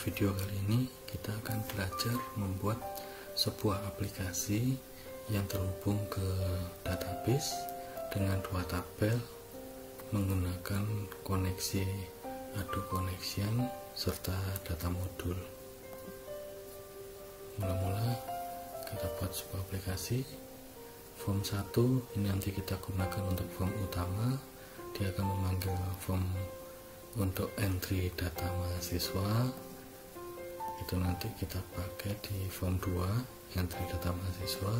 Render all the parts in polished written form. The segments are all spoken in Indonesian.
video kali ini kita akan belajar membuat sebuah aplikasi yang terhubung ke database dengan dua tabel menggunakan koneksi Adobe Connection serta data modul. Mula-mula kita buat sebuah aplikasi. Form 1 ini nanti kita gunakan untuk form utama, dia akan memanggil form untuk entry data mahasiswa, itu nanti kita pakai di form 2 entry data mahasiswa.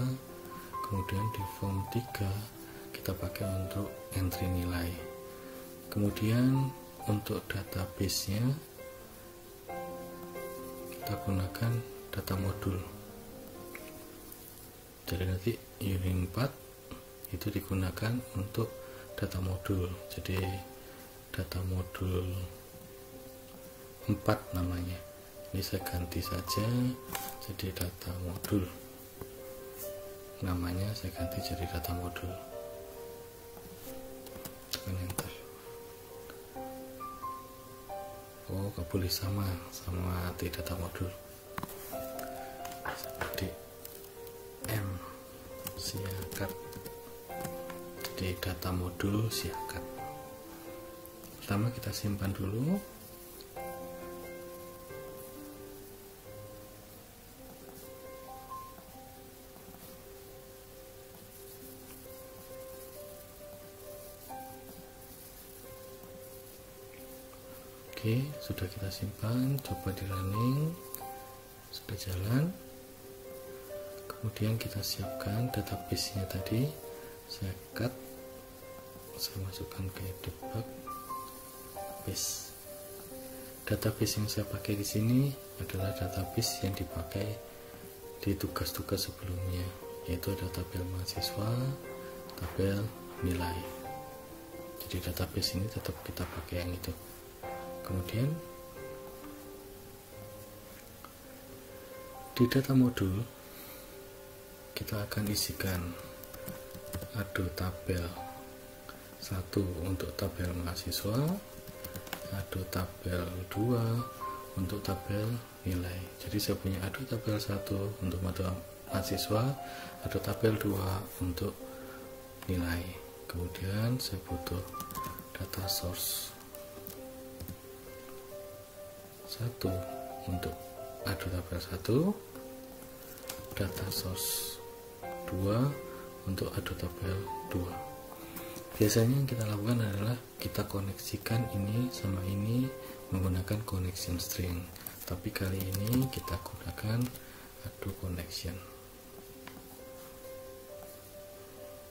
Kemudian di form 3 kita pakai untuk entry nilai. Kemudian untuk database nya kita gunakan data modul. Jadi nanti Unit 4 itu digunakan untuk data modul. Jadi data modul 4 namanya. Ini saya ganti saja jadi data modul. Namanya saya ganti jadi data modul. Tekan enter. Oh, gak boleh sama di data modul. Seperti M siakat. Jadi data modul siakat. Pertama kita simpan dulu. Oke, sudah kita simpan, coba di running, sudah jalan. Kemudian kita siapkan database nya tadi, saya cut, saya masukkan ke debug base. Database yang saya pakai di sini adalah database yang dipakai di tugas-tugas sebelumnya, yaitu ada tabel mahasiswa, tabel nilai. Jadi database ini tetap kita pakai yang itu. Kemudian di data modul kita akan isikan ada tabel 1 untuk tabel mahasiswa, ada tabel 2 untuk tabel nilai. Jadi saya punya ada tabel 1 untuk mahasiswa, ada tabel 2 untuk nilai. Kemudian saya butuh data source 1 untuk ada tabel 1, data source 2 untuk ada tabel 2. Biasanya yang kita lakukan adalah kita koneksikan ini sama ini menggunakan connection string, tapi kali ini kita gunakan Adobe Connection.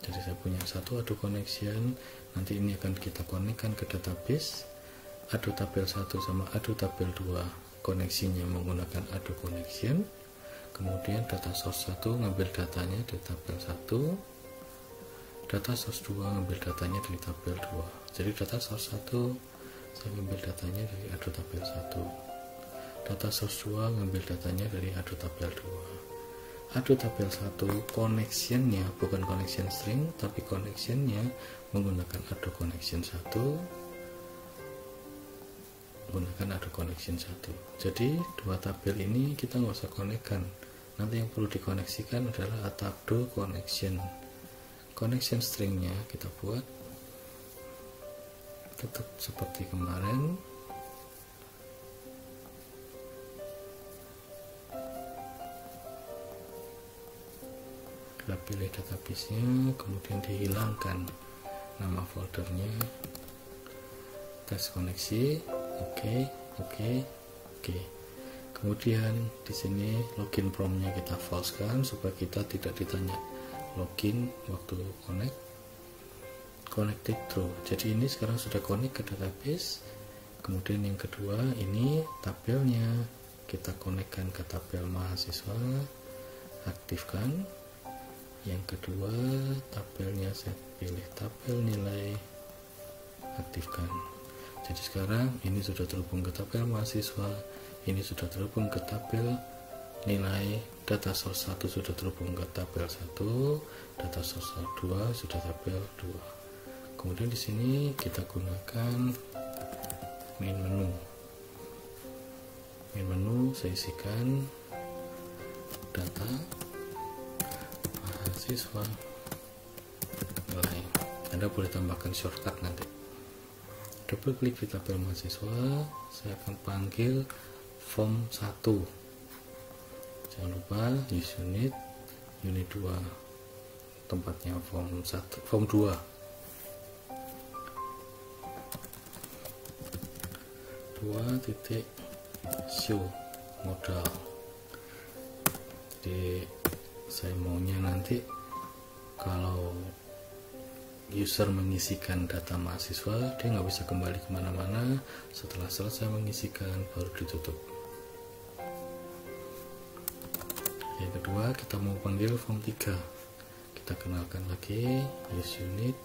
Jadi saya punya satu Adobe Connection, nanti ini akan kita konekkan ke database. Adobe tabel 1 sama Adobe tabel 2 koneksinya menggunakan Adobe Connection. Kemudian data source 1 ngambil datanya dari tabel 1, data source 2 ngambil datanya dari tabel 2. Jadi data source 1 saya ngambil datanya dari Adobe tabel 1, data source 2 ngambil datanya dari Adobe tabel 2. Adobe tabel 1 connectionnya bukan connection string, tapi connectionnya menggunakan Adobe Connection 1, menggunakan Adobe Connection 1. Jadi dua tabel ini kita nggak usah konekkan. Nanti yang perlu dikoneksikan adalah Adobe Connection. Connection stringnya kita buat tetap seperti kemarin. Kita pilih database-nya, kemudian dihilangkan nama foldernya, tes koneksi, oke. Kemudian di sini login prompt-nya kita false-kan supaya kita tidak ditanya login waktu connected true. Jadi ini sekarang sudah connect ke database. Kemudian yang kedua ini tabelnya kita konekkan ke tabel mahasiswa, aktifkan. Yang kedua tabelnya saya pilih tabel nilai, aktifkan. Jadi sekarang ini sudah terhubung ke tabel mahasiswa, ini sudah terhubung ke tabel nilai, data source 1 sudah terhubung ke tabel 1, data source 2 sudah tabel 2. Kemudian di sini kita gunakan main menu. menu saya isikan data mahasiswa nilai. Anda boleh tambahkan shortcut nanti. Double klik di tabel mahasiswa, saya akan panggil form 1. Jangan lupa use unit 2, tempatnya form 2. 2 titik show modal. Jadi saya maunya nanti kalau user mengisikan data mahasiswa, dia nggak bisa kembali kemana-mana. Setelah selesai mengisikan baru ditutup. Yang kedua, kita mau panggil form 3. Kita kenalkan lagi use unit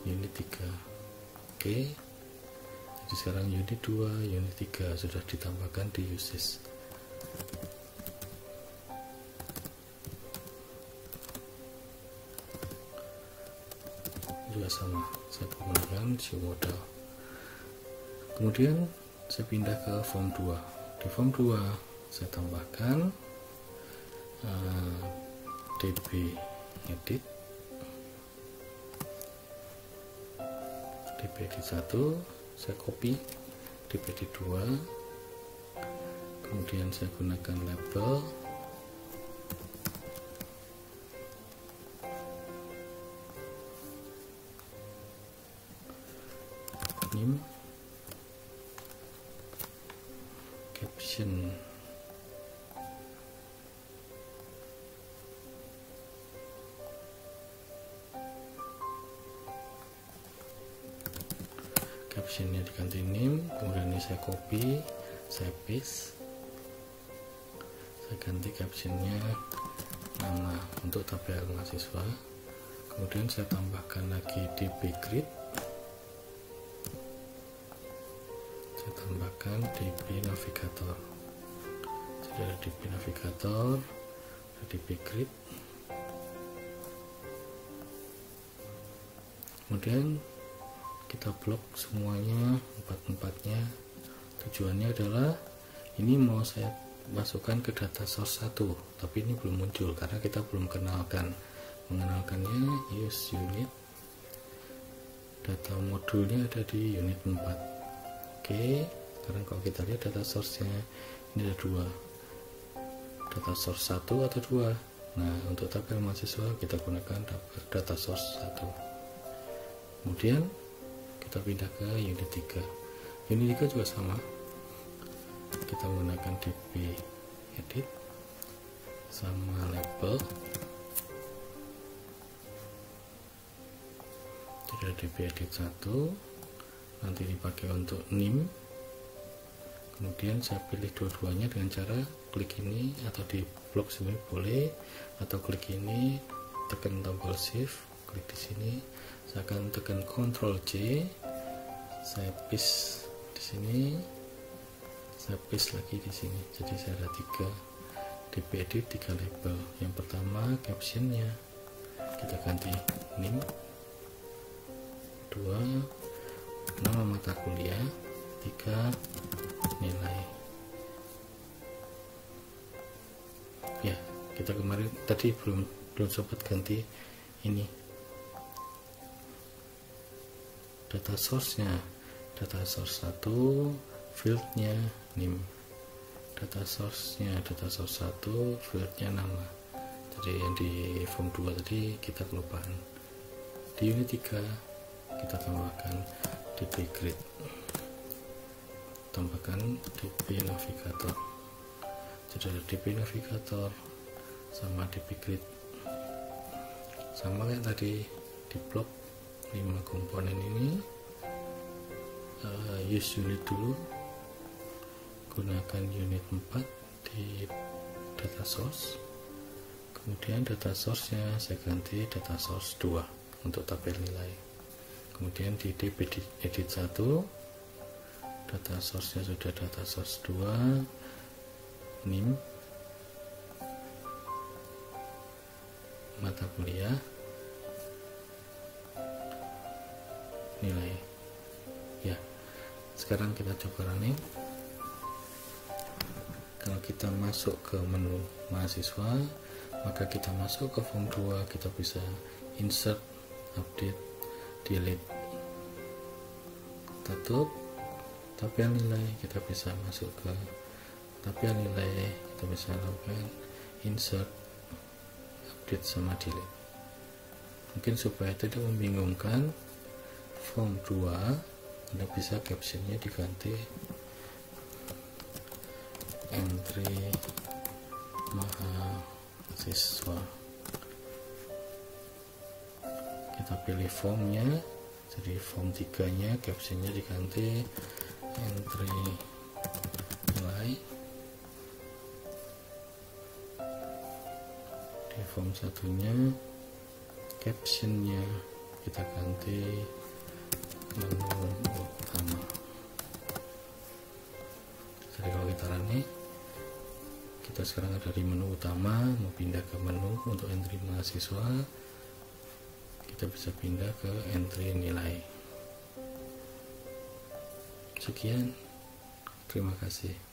3. Oke. Jadi sekarang unit 2, unit 3 sudah ditambahkan di uses. Juga sama, saya menggunakan show modal. Kemudian saya pindah ke form 2. Di form 2 saya tambahkan db edit 1, saya copy db edit 2, kemudian saya gunakan label name, caption, captionnya diganti name, kemudian ini saya copy, saya paste, saya ganti captionnya nama untuk tabel mahasiswa, kemudian saya tambahkan lagi db grid, saya tambahkan db navigator. Jadi ada db navigator, ada db grid, kemudian kita blok semuanya, empat-empatnya. Tujuannya adalah ini mau saya masukkan ke data source 1, tapi ini belum muncul karena kita belum kenalkan. Mengenalkannya use unit, data modulnya ada di unit 4. Oke, karena kalau kita lihat data source-nya ini ada 2, data source 1 atau 2. Nah, untuk tabel mahasiswa kita gunakan data source 1. Kemudian kita pindah ke unit 3. Unit 3 juga sama, kita menggunakan db edit sama label. Jadi ada db edit 1 nanti dipakai untuk name, kemudian saya pilih dua-duanya dengan cara klik ini atau di blok sini boleh, atau klik ini tekan tombol shift, klik di sini, saya akan tekan Ctrl C, saya paste di sini, saya paste lagi di sini. Jadi saya ada 3 db edit, 3 label. Yang pertama captionnya kita ganti name, 2 nama mata kuliah, 3 nilai. Ya, kita kemarin tadi belum sempat ganti ini data source-nya. Data source 1 fieldnya name, data source-nya data source 1 fieldnya nama. Jadi yang di form 2 tadi kita kelupaan. Di unit 3 kita tambahkan db grid, tambahkan db navigator. Jadi ada db navigator sama db grid, sama kayak tadi di blok 5 komponen ini. Use unit dulu, gunakan unit 4 di data source, kemudian data source nya saya ganti data source 2 untuk tabel nilai. Kemudian di db edit 1 data source nya sudah data source 2, name, mata kuliah, nilai. Ya, sekarang kita coba running. misal kita masuk ke menu mahasiswa, maka kita masuk ke form 2, kita bisa insert, update, delete, tutup tabel nilai, kita bisa masuk ke tabel nilai, kita bisa lakukan insert, update sama delete. Mungkin supaya tidak membingungkan, form 2 Anda bisa captionnya diganti entry mahasiswa. Kita pilih formnya, jadi form 3 nya captionnya diganti entry nilai. Di form 1 nya captionnya kita ganti menu utama. Jadi kalau kita run, kita sekarang ada di menu utama, mau pindah ke menu untuk entry mahasiswa, kita bisa pindah ke entry nilai. Sekian, terima kasih.